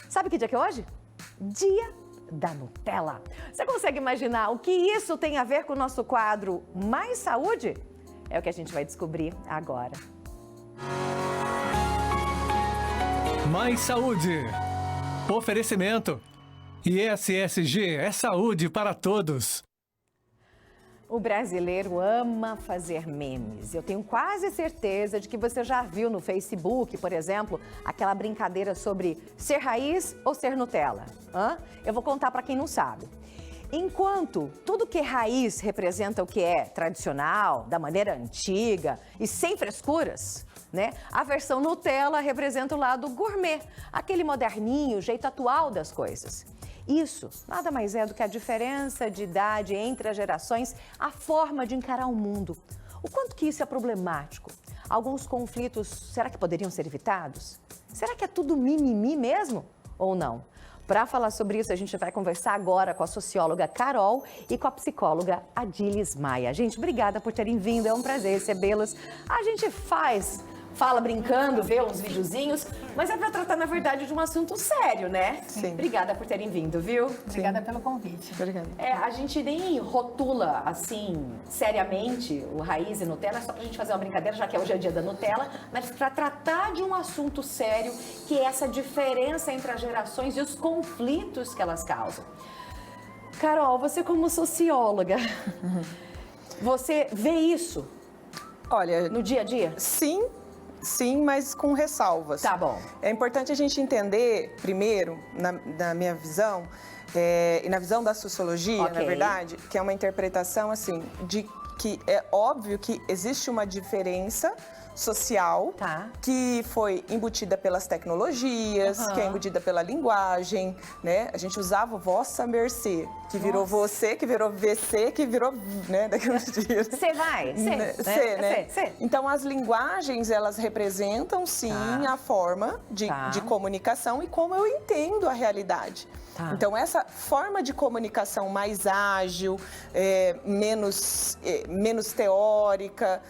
Sabe que dia que é hoje? Dia da Nutella. Você consegue imaginar o que isso tem a ver com o nosso quadro Mais Saúde? É o que a gente vai descobrir agora. Mais Saúde. Oferecimento. ISSG é saúde para todos. O brasileiro ama fazer memes. Eu tenho quase certeza de que você já viu no Facebook, por exemplo, aquela brincadeira sobre ser raiz ou ser Nutella. Eu vou contar para quem não sabe. Enquanto tudo que é raiz representa o que é tradicional, da maneira antiga e sem frescuras, né? A versão Nutella representa o lado gourmet, aquele moderninho, o jeito atual das coisas. Isso nada mais é do que a diferença de idade entre as gerações, a forma de encarar o mundo. O quanto que isso é problemático? Alguns conflitos, será que poderiam ser evitados? Será que é tudo mimimi mesmo? Ou não? Para falar sobre isso, a gente vai conversar agora com a socióloga Carol e com a psicóloga Adilis Maia. Gente, obrigada por terem vindo, é um prazer recebê-los. A gente fala brincando, vê uns videozinhos, mas é para tratar, na verdade, de um assunto sério, né? Sim. Obrigada por terem vindo, viu? Obrigada pelo convite. Obrigada. A gente nem rotula, assim, seriamente o raiz e Nutella, só pra gente fazer uma brincadeira, já que hoje é o dia da Nutella, mas para tratar de um assunto sério, que é essa diferença entre as gerações e os conflitos que elas causam. Carol, você como socióloga, você vê isso Olha, no dia a dia? Sim, mas com ressalvas. Tá bom. É importante a gente entender, primeiro, na minha visão, e na visão da sociologia, Ok. na verdade, que é uma interpretação, assim, de que é óbvio que existe uma diferença social Tá. que foi embutida pelas tecnologias, que é embutida pela linguagem, né? A gente usava o vossa mercê, que virou você, que virou VC, que virou, né, daqui uns dias. Você vai, né? Cê. Então, as linguagens, elas representam, sim, Tá. a forma de comunicação e como eu entendo a realidade. Tá. Então, essa forma de comunicação mais ágil, menos teórica,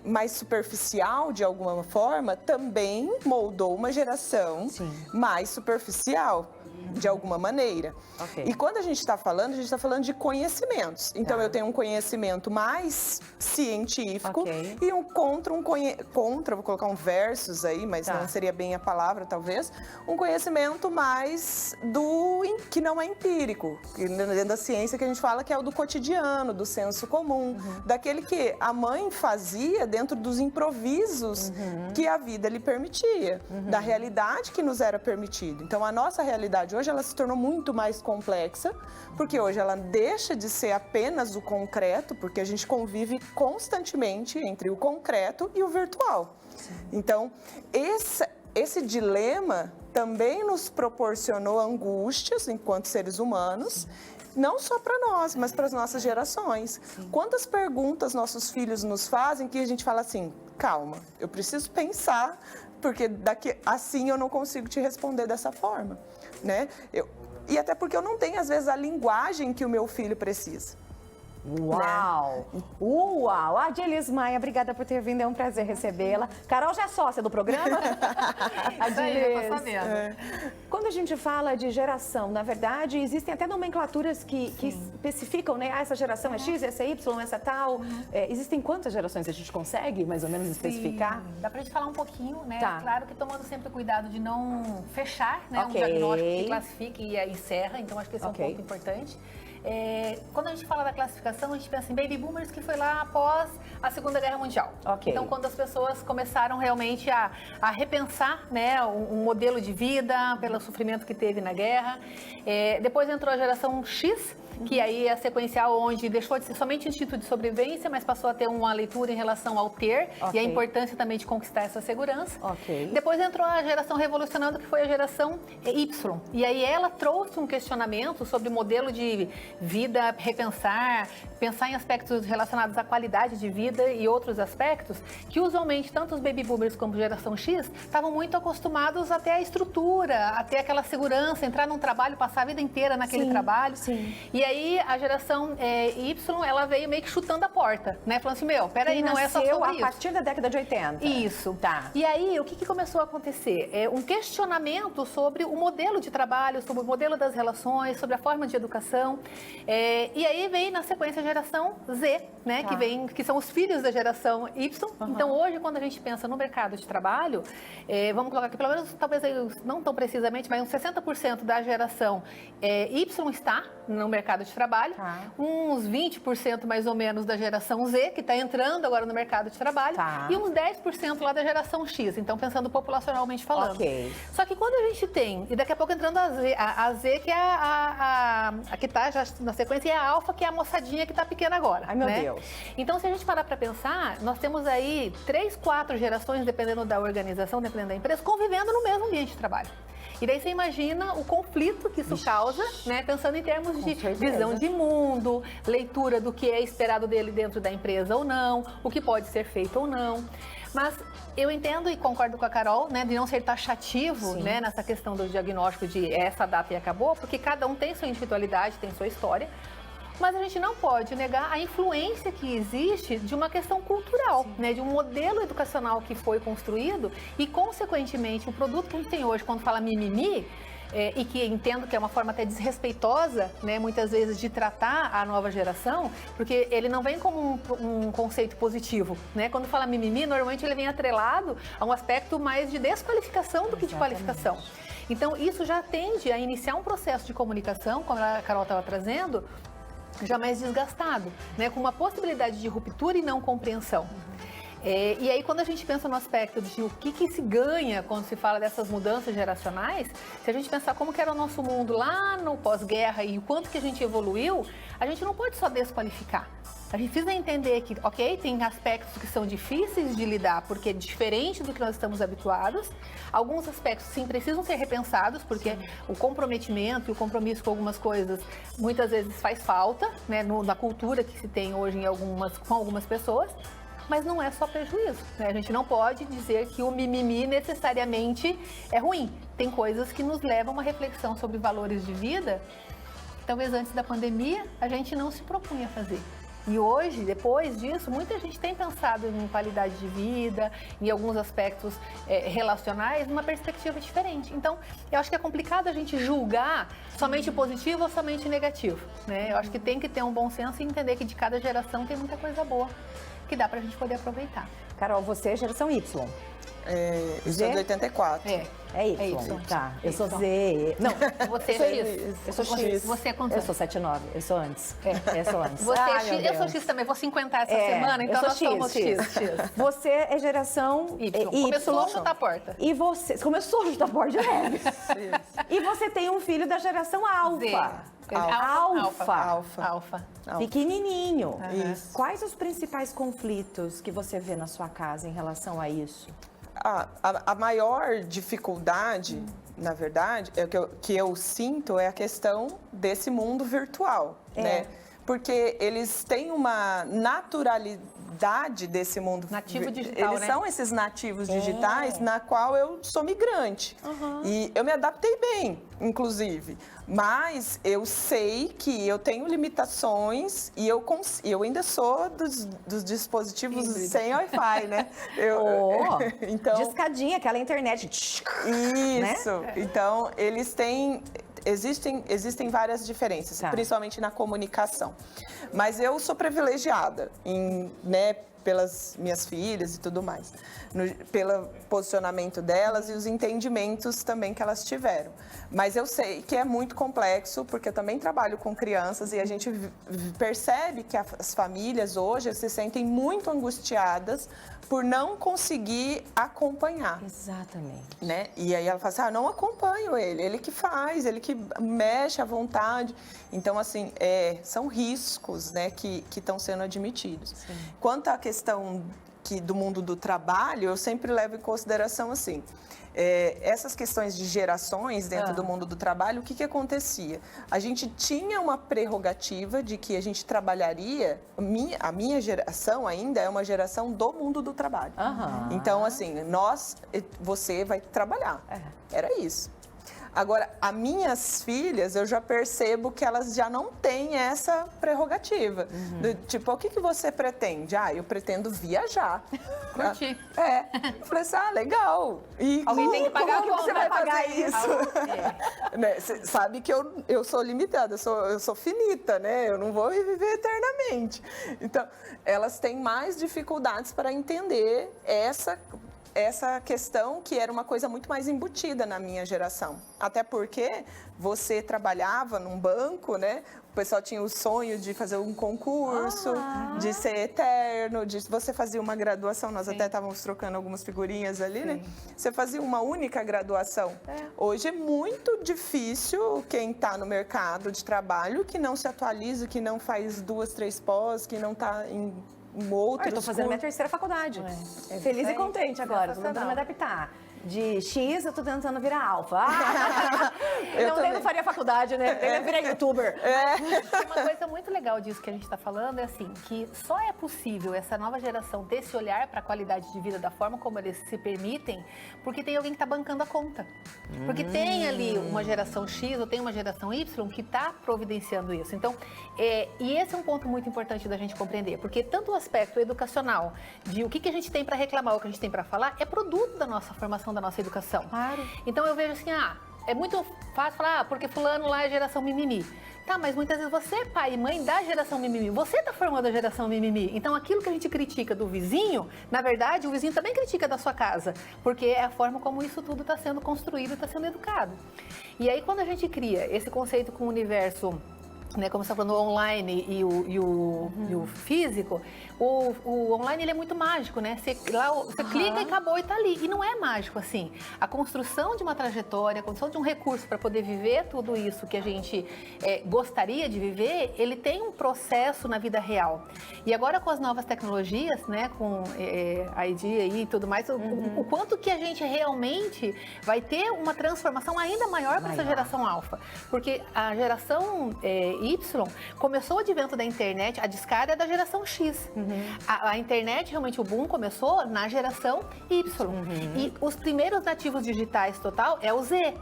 mais superficial, de alguma forma, também moldou uma geração mais superficial, de alguma maneira. Ok. E quando a gente está falando de conhecimentos. Então, eu tenho um conhecimento mais científico e vou colocar um versus aí, mas não seria bem a palavra, talvez, um conhecimento mais que não é empírico, que dentro da ciência que a gente fala que é o do cotidiano, do senso comum, daquele que a mãe fazia dentro dos improvisos que a vida lhe permitia, da realidade que nos era permitido. Então, a nossa realidade hoje, ela se tornou muito mais complexa, porque hoje ela deixa de ser apenas o concreto, porque a gente convive constantemente entre o concreto e o virtual. Então, esse dilema também nos proporcionou angústias enquanto seres humanos, não só para nós, mas para as nossas gerações. Quantas perguntas nossos filhos nos fazem que a gente fala assim, calma, eu preciso pensar, porque assim eu não consigo te responder dessa forma, né? E até porque eu não tenho, às vezes, a linguagem que o meu filho precisa. Uau! Né? Uau! Adilis Maia, obrigada por ter vindo, é um prazer recebê-la. Carol já é sócia do programa? Adilis. Quando a gente fala de geração, na verdade, existem até nomenclaturas que especificam, né? Essa geração é X, essa é Y, essa tal. Existem quantas gerações a gente consegue, mais ou menos, especificar? Dá pra gente falar um pouquinho, né? Tá. Claro que tomando sempre cuidado de não fechar, né? Ok. Um diagnóstico que classifique e encerra, então acho que esse é um ponto importante. Quando a gente fala da classificação, a gente pensa em baby boomers, que foi lá após a Segunda Guerra Mundial. Então, quando as pessoas começaram realmente a repensar, né, um modelo de vida pelo sofrimento que teve na guerra. Depois entrou a geração X, que aí é sequencial, onde deixou de ser somente instinto de sobrevivência, mas passou a ter uma leitura em relação ao ter e a importância também de conquistar essa segurança. Depois entrou a geração revolucionando, que foi a geração Y. E aí ela trouxe um questionamento sobre o modelo de vida, repensar, pensar em aspectos relacionados à qualidade de vida e outros aspectos que usualmente tanto os baby boomers como a geração X estavam muito acostumados a ter a estrutura, a ter aquela segurança, entrar num trabalho, passar a vida inteira naquele trabalho. Sim. E aí a geração Y, ela veio meio que chutando a porta, né? Falando assim, peraí, não é só sobre isso. A partir da década de 80. Isso. Tá. E aí, o que começou a acontecer? Um questionamento sobre o modelo de trabalho, sobre o modelo das relações, sobre a forma de educação. E aí vem na sequência a geração Z, né? Tá. Que são os filhos da geração Y. Então, hoje, quando a gente pensa no mercado de trabalho, vamos colocar aqui, pelo menos, talvez não tão precisamente, mas uns 60% da geração Y está no mercado de trabalho, uns 20% mais ou menos da geração Z, que está entrando agora no mercado de trabalho, e uns 10% lá da geração X, então pensando populacionalmente falando. Okay. Só que quando a gente tem, e daqui a pouco entrando a Z, que é a que está já na sequência, e a Alfa, que é a moçadinha que está pequena agora. Ai, meu Deus. Então, se a gente parar para pensar, nós temos aí 3, 4 gerações, dependendo da organização, dependendo da empresa, convivendo no mesmo ambiente de trabalho. E daí você imagina o conflito que isso causa, né? Pensando em termos de visão de mundo, leitura do que é esperado dele dentro da empresa ou não, o que pode ser feito ou não. Mas eu entendo e concordo com a Carol, né, de não ser taxativo, né, nessa questão do diagnóstico de essa data e acabou, porque cada um tem sua individualidade, tem sua história. Mas a gente não pode negar a influência que existe de uma questão cultural, né? De um modelo educacional que foi construído e, consequentemente, o produto que a gente tem hoje, quando fala mimimi, e que entendo que é uma forma até desrespeitosa, né, muitas vezes, de tratar a nova geração, porque ele não vem como um conceito positivo, né? Quando fala mimimi, normalmente ele vem atrelado a um aspecto mais de desqualificação do que de qualificação. Então, isso já tende a iniciar um processo de comunicação, como a Carol estava trazendo, já mais desgastado, né? Com uma possibilidade de ruptura e não compreensão. E aí, quando a gente pensa no aspecto de o que se ganha quando se fala dessas mudanças geracionais, se a gente pensar como que era o nosso mundo lá no pós-guerra e o quanto que a gente evoluiu, a gente não pode só desqualificar. A gente precisa entender que, ok, tem aspectos que são difíceis de lidar, porque é diferente do que nós estamos habituados. Alguns aspectos, sim, precisam ser repensados, porque o comprometimento e o compromisso com algumas coisas, muitas vezes faz falta, né, na cultura que se tem hoje com algumas pessoas. Mas não é só prejuízo, né? A gente não pode dizer que o mimimi necessariamente é ruim. Tem coisas que nos levam a uma reflexão sobre valores de vida que talvez antes da pandemia a gente não se propunha fazer. E hoje, depois disso, muita gente tem pensado em qualidade de vida, em alguns aspectos relacionais, numa perspectiva diferente. Então, eu acho que é complicado a gente julgar somente o positivo ou somente o negativo, né? Eu acho que tem que ter um bom senso e entender que de cada geração tem muita coisa boa que dá pra gente poder aproveitar. Carol, você é geração Y. Eu sou de 84. É Y. Tá. Eu sou Z. Não, você é X. Eu sou X. Você é quanto? Eu sou 79. Eu sou antes. Eu sou antes. Você é X. Eu sou X também. Vou 50 essa semana, então nós somos X. Você é geração Y. Começou a chutar a porta. E você começou a chutar a porta de leve. E você tem um filho da geração Alfa. Alfa. Pequenininho. Quais os principais conflitos que você vê na sua casa em relação a isso? A maior dificuldade, na verdade, que eu sinto é a questão desse mundo virtual, né? Porque eles têm uma naturalidade desse mundo nativo digital, eles são esses nativos digitais na qual eu sou migrante. E eu me adaptei bem, inclusive. Mas eu sei que eu tenho limitações e eu ainda sou dos dispositivos sem Wi-Fi, né? Então, discadinha, aquela internet. Isso. Né? Então, eles têm... Existem várias diferenças, principalmente na comunicação. Mas eu sou privilegiada pelas minhas filhas e tudo mais, pelo posicionamento delas e os entendimentos também que elas tiveram. Mas eu sei que é muito complexo, porque eu também trabalho com crianças e a gente percebe que as famílias hoje se sentem muito angustiadas por não conseguir acompanhar. Exatamente. Né? E aí ela fala assim, não acompanho ele que faz, ele que mexe à vontade. Então, assim, são riscos, né, que estão sendo admitidos. Sim. Quanto à questão do mundo do trabalho, eu sempre levo em consideração assim, essas questões de gerações dentro do mundo do trabalho, o que acontecia? A gente tinha uma prerrogativa de que a gente trabalharia, a minha geração ainda é uma geração do mundo do trabalho. Então, assim, você vai trabalhar. Era isso. Agora, as minhas filhas, eu já percebo que elas já não têm essa prerrogativa. Tipo, o que você pretende? Eu pretendo viajar. Curtir. Eu falei assim, legal. E alguém tem que pagar como que você vai pagar isso? Né? Você sabe que eu sou limitada, eu sou finita, né? Eu não vou viver eternamente. Então, elas têm mais dificuldades para entender essa questão que era uma coisa muito mais embutida na minha geração. Até porque você trabalhava num banco, né? O pessoal tinha o sonho de fazer um concurso, de ser eterno, você fazia uma graduação, nós até estávamos trocando algumas figurinhas ali, né? Você fazia uma única graduação. Hoje é muito difícil quem está no mercado de trabalho, que não se atualiza, que não faz 2, 3 pós, que não está em outros. Eu tô fazendo minha terceira faculdade. Feliz e contente agora, tô tentando me adaptar. De X, eu tô tentando virar alfa. Nem não faria faculdade, né? Eu virei youtuber. Uma coisa muito legal disso que a gente está falando é assim, que só é possível essa nova geração ter esse olhar para a qualidade de vida da forma como eles se permitem, porque tem alguém que está bancando a conta. Porque tem ali uma geração X ou tem uma geração Y que está providenciando isso. Então, e esse é um ponto muito importante da gente compreender, porque tanto o aspecto educacional, de o que a gente tem para reclamar, o que a gente tem para falar, é produto da nossa formação, da nossa educação. Claro. Então eu vejo assim, é muito fácil falar, porque fulano lá é geração mimimi. Tá, mas muitas vezes você é pai e mãe da geração mimimi, você está formando a geração mimimi. Então aquilo que a gente critica do vizinho, na verdade o vizinho também critica da sua casa, porque é a forma como isso tudo está sendo construído, está sendo educado. E aí quando a gente cria esse conceito com o universo, né, como você está falando, o online e o físico, o online ele é muito mágico, né? Você clica e acabou e está ali. E não é mágico assim. A construção de uma trajetória, a construção de um recurso para poder viver tudo isso que a gente gostaria de viver, ele tem um processo na vida real. E agora com as novas tecnologias, né, com a ID e tudo mais, o quanto que a gente realmente vai ter uma transformação ainda maior para essa geração alfa. Porque a geração Y começou o advento da internet, a descarga é da geração X. A internet, realmente, o boom começou na geração Y. E os primeiros nativos digitais total é o Z.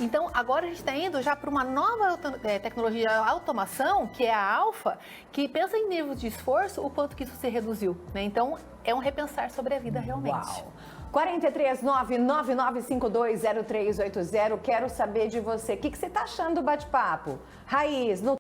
Então, agora a gente está indo já para uma nova tecnologia de automação, que é a alfa, que pensa em nível de esforço, o quanto que isso se reduziu. Né? Então, é um repensar sobre a vida realmente. Uau. 439-9952-0380. Quero saber de você. O que você está achando do bate-papo? Raiz, no